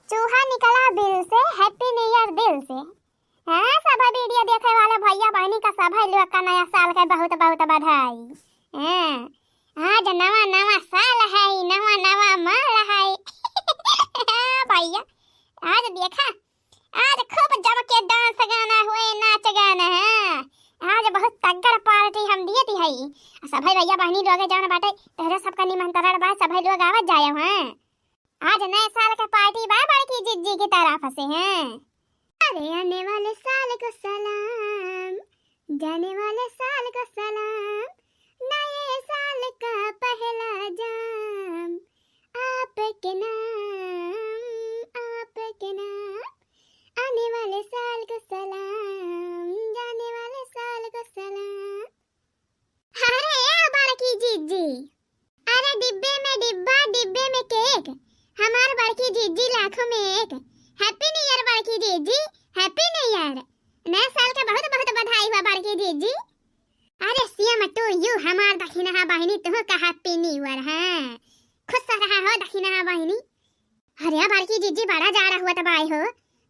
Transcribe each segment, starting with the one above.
चूहा निकला बिल से, हैप्पी न्यू ईयर दिल से। हाँ, सभी वीडियो देखने वाले भैया बहनी का सभी लोग का नया साल का बहुत बहुत बधाई। हाँ, आज नवा नवा साल है, नवा नवा माल है। भैया आज देखा, आज खूब जम के डांस गाना हुए, नाच गाना है। आज बहुत तगड़ पार्टी हम दिए थी हई। सभी भैया बहनी लोग जान बाटे, तेरे सबका निमंत्रण बा, सभी लोग आवत जाए हैं। आज नए साल का पार्टी बा बड़की जिज्जी की तरफ से हैं। अरे आने वाले साल को सलाम, जाने वाले साल को सलाम, नए साल का पहला जाम आपके नाम, आपके नाम। आने वाले साल को सलाम, जाने वाले साल को सलाम। अरे यार बड़की जिज्जी, अरे डिब्बे में डिब्बा, डिब्बे में केक, हमार बड़की जिज्जी लाखों में एक। हैप्पी न्यू ईयर बड़की जिज्जी, हैप्पी न्यू ईयर। नए साल का बहुत बहुत बधाई हुआ बड़की जिज्जी। अरे सेम टू यू हमार दखिना बहिनी, तुह का हैप्पी न्यू ईयर है। खुश रहा हो दखिना बहिनी। अरे बड़की जिज्जी बड़ा जा रहा हुआ तब आई हो,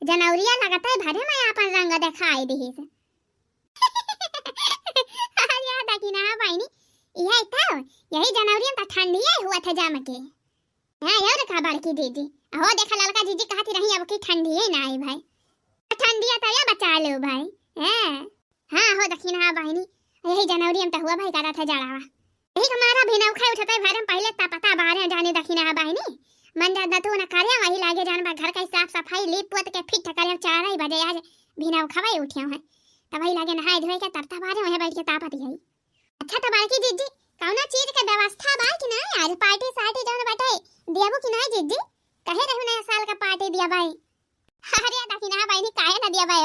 जनवरिया लगता है भरे में अपन रंग दिखाई दी से। अरे दखिना बहिनी, यही था, यही जनवरी में ठंडी हुआ था जाम के। हां यार का बड़की दीदी, हो देखा ललका जीजी कहती रही अब की ठंडी है ना आई भाई, ठंडी है तो या बचा लो भाई। हां हो दखिन हां बहिनी, यही जनवरी में तो हुआ भाई करा था जाड़ावा। यही हमारा भिनौ खाए उठते घर में पहले ता पता बाहर जाने दखिन हां बहिनी। मन ज्यादा तू न करे वही लागे जान बा घर का साफ सफाई लीप पोत के फिट करे 4 बजे आज भिनौ खावे उठियो है, तब वही लागे नहाए धोए के तब बाहर वही बैठ के तापती है। अच्छा तो बड़की दीदी कौना चीज के व्यवस्था बा कि ना आज पार्टी सार्टी जौन बाटे देबो कि नहीं जिज्जी? कहे रहू नया साल का पार्टी दिया भाई। अरे दखिना बहिनी काहे ना दिया भाई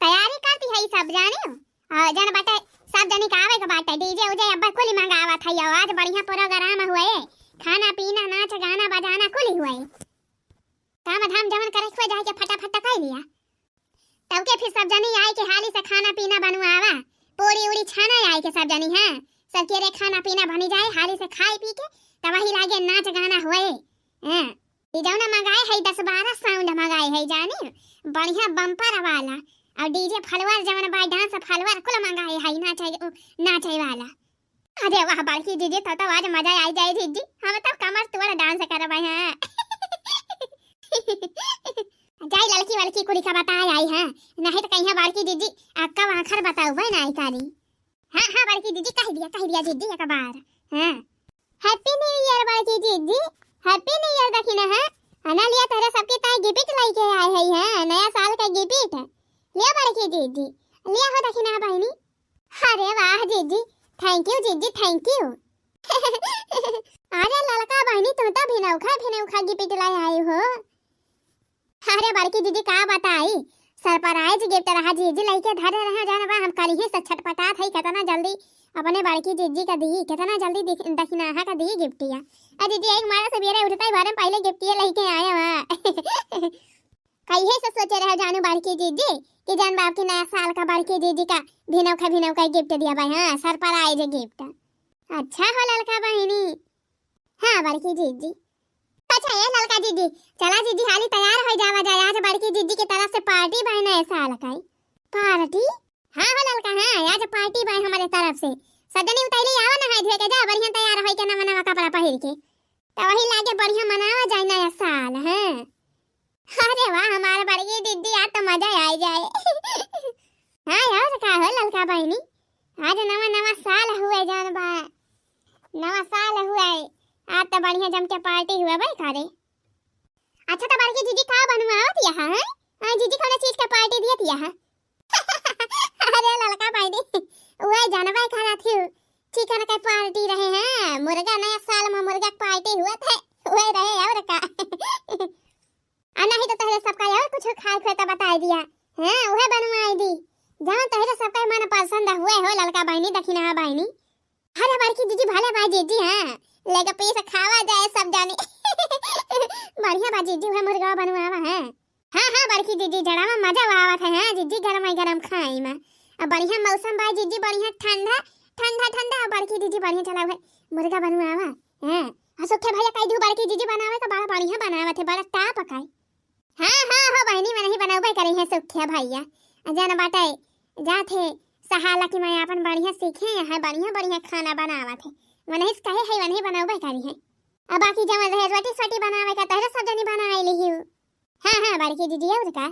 तैयारी करती है सब जाने और जन बाटे सब जनी का आवे के बाटे डीजे उजे अब्बा कुली मंगावा था। आज बढ़िया प्रोग्राम हुए, खाना पीना नाच गाना बजाना कुली हुए, काम धाम जवन करे खुए जाए के फटाफट कर लिया। तब के फिर सब जनी आए के हाली से खाना पीना बनवावा, पूरी उड़ी छाना आए के सब जनी। हां सबके रे खाना पीना बनी जाए, हाली से खाए पी के तब वही लागे नाच गाना हुए। हां डीजे मंगाए है 10-12 साउंड मंगाए है जाने, बढ़िया बम्पर वाला और डीजे फलवार जवन बाय डांस फलवार कुल मंगाए है नाचे वाला। अरे वाह बड़की दीदी तो आज मजा आ जाए दीदी, हम तो कमर तोड़ डांस करबे हैं। जाई लड़की वालकी कुड़ी का बताए आई है, नहीं तो कहीं बड़की दीदी आपका आखर बताओ भाई ना आई। हां हां बड़की दीदी कह दिया दीदी एक बार। हां हैप्पी न्यू ईयर बड़की दीदी, हैप्पी न्यू ईयर दखिना है। अना लिया तेरे सबके ताई गिफ्ट लेके आए है, नया साल का गिफ्ट लिया बड़की दीदी, लिया हो दखिना बहिनी। अरे वाह दीदी, थैंक यू दीदी, थैंक यू। अरे ललका बहिनी तुम तो भिनौखा गिफ्ट लाए आई हो। अरे बड़की दीदी का बताई, सरप्राइज गिफ्ट रहा जीजी लेके धरे रहा जानबा हम कल ही से छटपटात है कितना जल्दी अपने बड़की जीजी का दी, कितना जल्दी दखिना का दी गिफ्टिया। अ दीदी एक मारा से बेरे उठता ही बारे पहले गिफ्टिया लेके आया हां। कहिए से सोचे रहे जानू बड़की जीजी कि जान बाप के नया साल का बड़की जीजी का भिनौखा गिफ्ट दिया भाई। हां सरप्राइज गिफ्ट। अच्छा हो ललका बहिनी। हां बड़की जीजी। अच्छा ये ललका दीदी चला दीदी हाली तैयार हो जावा जाए, आज बड़की दीदी की तरफ से पार्टी भाई नए साल का पार्टी। हां हो ललका, हां आज पार्टी भाई हमारे तरफ से सदनी उतारी आवा ना है धोए के जा बढ़िया तैयार होई के नवा नवा कपड़ा पहिर के तो वही लागे बढ़िया मनावा जाए नया साल। हां अरे वाह हमारे बड़की दीदी आज तो मजा आ जाए। हां यार का हो ललका बहिनी, आज नवा नवा साल हुए जान बा, नवा साल हुए आज तो बढ़िया जम के पार्टी हुआ भाई करे। अच्छा तो बड़की दीदी का बनवावत यहां है? हां दीदी कौन चीज का पार्टी दियत यहां? अरे ललका भाई ओए जानबा खाना थी चिकन का पार्टी रहे हैं, मुर्गा नया साल में मुर्गा पार्टी हुआ था ओए रहे और का। नहीं तो तहरे सबका और कुछ खाए थे तो बता दिया। हां ओहे बनवाई दी जहां तहरे सबका मन पसंद हुए हो ललका बहनी दखिना बहनी। अरे बड़की दीदी भले भाई दीदी हां लेके पीस खावा जाए सब जाने। बढ़िया बाजी जी है मुर्गा बनवावा है। हां हां बड़की दीदी जड़ा में मजा आवत है। हां दीदी गरम खाई में अब बढ़िया मौसम बा दीदी, बढ़िया ठंडा ठंडा ठंडा बड़की दीदी बढ़िया चलाव है मुर्गा बनवावा। हां सुखे भैया कई दू बड़की जीजी बनावे का बड़ा बढ़िया बनावत है, बड़ा टा पकाई। हां हो बहनी में नहीं बनावे करी है सुखे भैया। जान बाटे जाथे सहाला की मैं अपन बढ़िया सीखे है, बढ़िया बढ़िया खाना बनावत है। मनहिस कहे है वही बनावे करी है। अब बाकी जमल रहे रोटी सोटी बनावे का तहरे सब जनी बनाई लिहियो। हां बड़की जीजी और का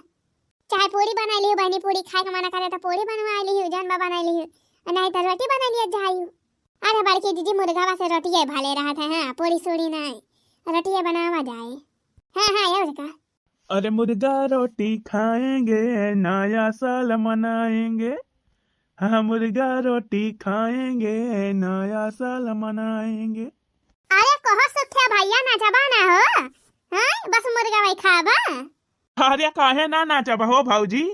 चाहे पूरी बना लियो, बहनी पूरी खाए के मना करे तो पूरी बनवा लियो, जानबा बना लियो, नहीं तो रोटी बना लियो जाइयो। अरे बड़की दीदी मुर्गावा से रोटिए भाले रहा था। हाँ पूरी सूरी नहीं, रोटिए बनावा जाए। हाँ और का अरे मुर्गा रोटी खाएंगे, नया साल मनाएंगे। हाँ मुर्गा रोटी खाएंगे, नया साल मनाएंगे। अरे कहो सुखिया भैया नाचबा ना हो? हाँ बस मुर्गा वही खाबा। अरे काहे ना नाचब हो भौजी,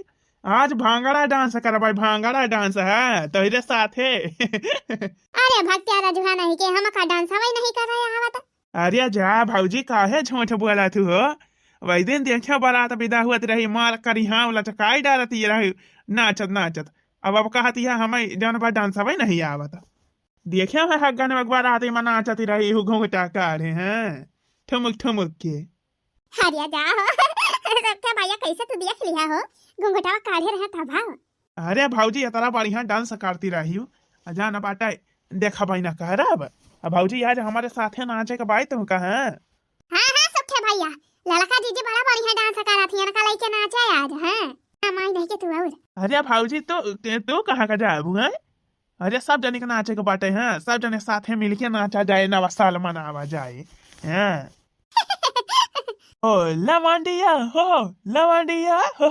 आज भांगड़ा डांस करबै, भांगड़ा डांस है तोहरे साथे। अरे भक्तिया रजुहा नहीं के हम का डांस हवै नहीं कर रहे आवत। अरे जा भौजी काहे झूठ बोला तू हो? वही दिन देखो बारात विदा हुआ रही, मार करी हाँ लचकाई डालती रही नाचत नाचत। अब कहती है हमें जौन पर डांस हवै नहीं आवत। देखे है हगन में बारात में नाचती रही घूंघटा काढ़े हैं ठुमुक ठुमुक के। अरे जा हो सबके भैया कैसे तू देख लिया हो घूंघटावा काढ़े रहे था भाव। अरे भौजी इतना बढ़िया डांस करती रही हूँ, जाना बाटा देखा भाई ना कह रहा। अब भौजी आज हमारे साथे नाचे के बाई तुम कहा। हाँ सबके भैया लड़का जीजी बड़ा बढ़िया डांस करा थी इनका लइके नाचे आज। हाँ माई नहीं के तू और। अरे भौजी तू कहाँ का जाबू है? अरे सब जने के नाचे के बाटे हैं, सब जने साथे मिलके नाचा जाए, नवा साल मनावा जाए। हैं ओ लवंडिया हो लवंडिया हो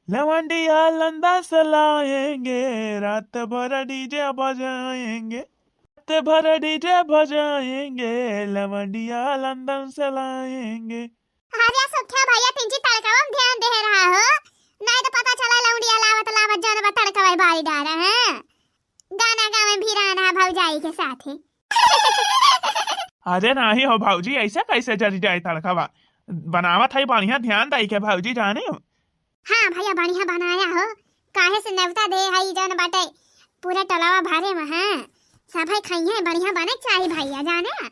लवंडिया लंदा सलाएंगे, रात भर डीजे बजाएंगे, रात भर डीजे बजाएंगे, लवंडिया लंदन से लाएंगे। अरे सुखिया भैया तिंची तड़कावा में ध्यान दे रहा हो, नहीं तो पता चला लौंडिया लावत लावत जानवा तड़कावा बारी डारा है। गाना गावे भी रहा भौजाई के साथ ही। अरे नहीं हो भौजी, ऐसे कैसे जरी जाए तड़कावा? बनावत है बढ़िया, ध्यान दई के भौजी जाने हो। हाँ भैया बढ़िया बनाया हो, काहे से नेवता दे हई जन बाटे पूरा टलावा भारे में। हाँ सफाई खाइए बढ़िया बने चाहिए भैया जाने।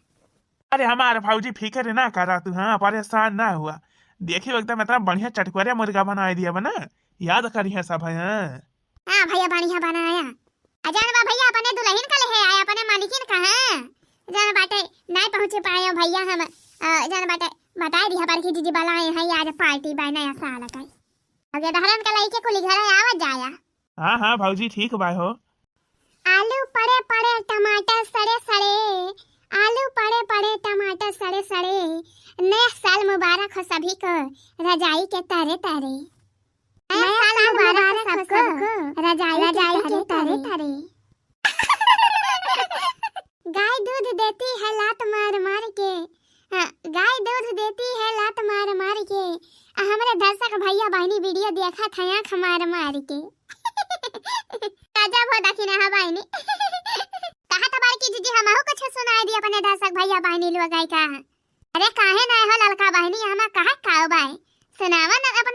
अरे हमारे भौजी फिक्र ना करा तू, हाँ परेशान ना हुआ। देखियो एकदम इतना बढ़िया चटकुरे मुर्गा बना दिया बना, याद करी है सब। हाँ भैया बढ़िया बनाया। जानवा भैया अपने दुल्हन का ले आया, अपने मालिकिन का। हाँ जान बाटे नहीं पहुंचे पाए भैया हम, जान बाटे बताई दी बड़की दीदी बुलाए हैं आज पार्टी बाय नया साल का। अब ये दहरन का लइके कुली घर आवत जाया। हाँ भौजी ठीक बाय हो। आलू पड़े पड़े टमाटर सड़े सड़े, आलू पड़े पड़े टमाटर सड़े सड़े, नया साल मुबारक हो सभी को रजाई के तारे तारे। नया साल मुबारक हो सबको रजाई के तारे तारे। गाय दूध देती है लात मार मार के, गाय दूध देती है लात मार मार के, हमारे दर्शक भैया बहनी वीडियो देखा था आँख मार मार के। गजब हो दखी ना बहनी। कहा था बार की जीजी हमहु कुछ सुनाई दी अपने दर्शक भैया बहनी लोग आई का। अरे काहे ना हो ललका बहनी हमें कहा काओ बाय सुनावा ना अपने